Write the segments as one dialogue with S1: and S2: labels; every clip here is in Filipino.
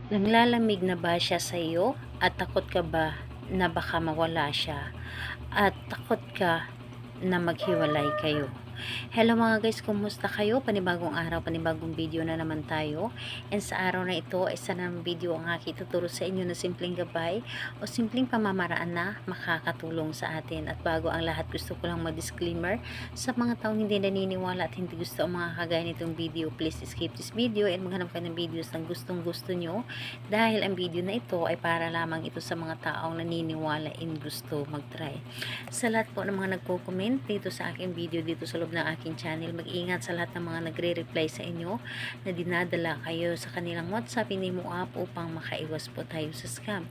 S1: Naglalamig na ba siya sa iyo at takot ka ba na baka mawala siya at takot ka na maghiwalay kayo? Hello mga guys, kumusta kayo? Panibagong araw, panibagong video na naman tayo. And sa araw na ito, isa na video ang aking tuturo sa inyo na simpleng gabay o simpleng pamamaraan na makakatulong sa atin. At bago ang lahat, gusto ko lang mag-disclaimer sa mga taong hindi naniniwala at hindi gusto ang mga kagaya nitong video. Please skip this video and maghanap kayo ng videos na gustong gusto nyo, dahil ang video na ito ay para lamang ito sa mga taong naniniwala and gusto mag-try. Sa lahat po ng mga nagko-comment dito sa aking video dito sa loob ng aking channel, mag-ingat sa lahat ng mga nagre-reply sa inyo na dinadala kayo sa kanilang WhatsApp, hindi mo app upang makaiwas po tayo sa scam.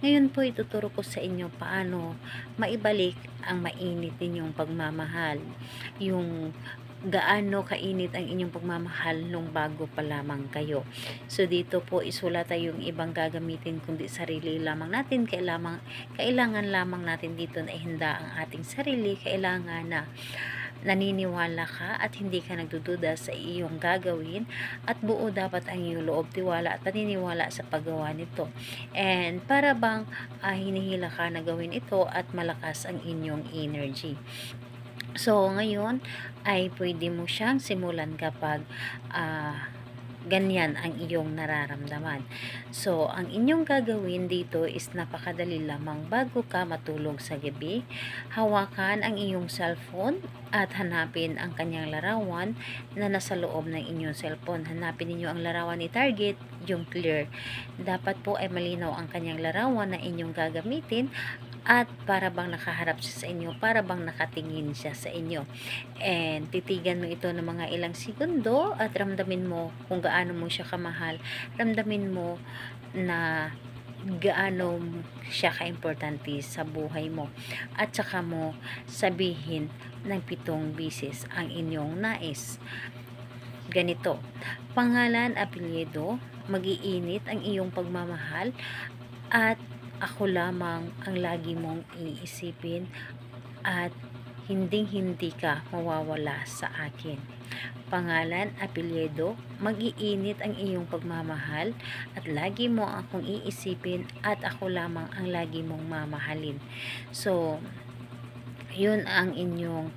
S1: Ngayon po ituturo ko sa inyo paano maibalik ang mainit ninyong pagmamahal, yung gaano kainit ang inyong pagmamahal nung bago pa lamang kayo. So dito po isulat ay yung ibang gagamitin kundi sarili lamang natin. Kailangan lamang natin dito na ihanda ang ating sarili. Kailangan na naniniwala ka at hindi ka nagdududa sa iyong gagawin, at buo dapat ang iyong loob, tiwala at paniniwala sa paggawa nito. And para bang hinihila ka na gawin ito at malakas ang inyong energy. So, ngayon ay pwede mo siyang simulan kapag ganyan ang iyong nararamdaman. So, ang inyong gagawin dito is napakadali lamang. Bago ka matulog sa gabi, hawakan ang iyong cellphone at hanapin ang kanyang larawan na nasa loob ng inyong cellphone. Hanapin ninyo ang larawan ni target, yung clear. Dapat po ay malinaw ang kanyang larawan na inyong gagamitin, at para bang nakaharap siya sa inyo, para bang nakatingin siya sa inyo. And titigan mo ito ng mga ilang segundo at ramdamin mo kung gaano mo siya kamahal. Ramdamin mo na gaano siya kaimportante sa buhay mo, at saka mo sabihin ng 7 bisis ang inyong nais. Ganito: pangalan, apelyido, mag-iinit ang iyong pagmamahal, at ako lamang ang lagi mong iisipin, at hinding-hindi ka mawawala sa akin. Pangalan, apelyido, mag-iinit ang iyong pagmamahal, at lagi mo akong iisipin, at ako lamang ang lagi mong mamahalin. So, yun ang inyong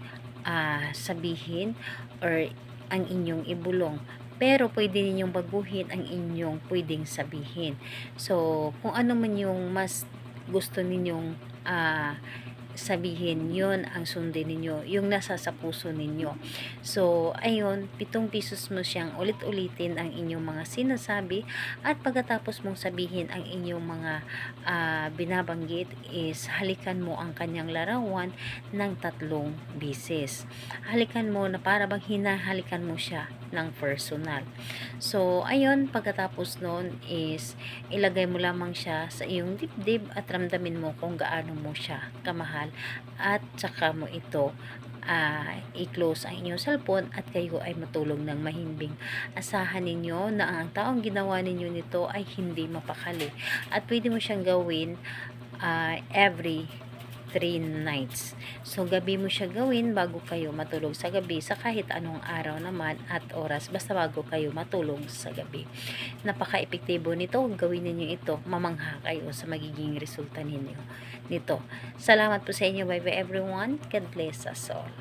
S1: sabihin or ang inyong ibulong. Pero pwede ninyong baguhin ang inyong pwedeng sabihin. So, kung ano man yung mas gusto ninyong sabihin, yun ang sundin ninyo, yung nasa sa puso ninyo. So, ayun, 7 pisos mo siyang ulit-ulitin ang inyong mga sinasabi, at pagkatapos mong sabihin ang inyong mga binabanggit is halikan mo ang kanyang larawan ng 3 bisis. Halikan mo na para bang hinahalikan mo siya ng personal. So, ayun, pagkatapos nun is ilagay mo lamang siya sa iyong dibdib at ramdamin mo kung gaano mo siya kamahal, at saka mo ito i-close ang inyong cellphone at kayo ay matulog ng mahimbing. Asahan ninyo na ang taong ginawa ninyo nito ay hindi mapakali, at pwede mo siyang gawin every 3 nights. So, gabi mo siya gawin bago kayo matulog sa gabi, sa kahit anong araw naman at oras, basta bago kayo matulog sa gabi. Napaka-epektibo nito. Gawin ninyo ito, mamangha kayo sa magiging resulta ninyo nito. Salamat po sa inyo. Bye bye everyone. God bless us all.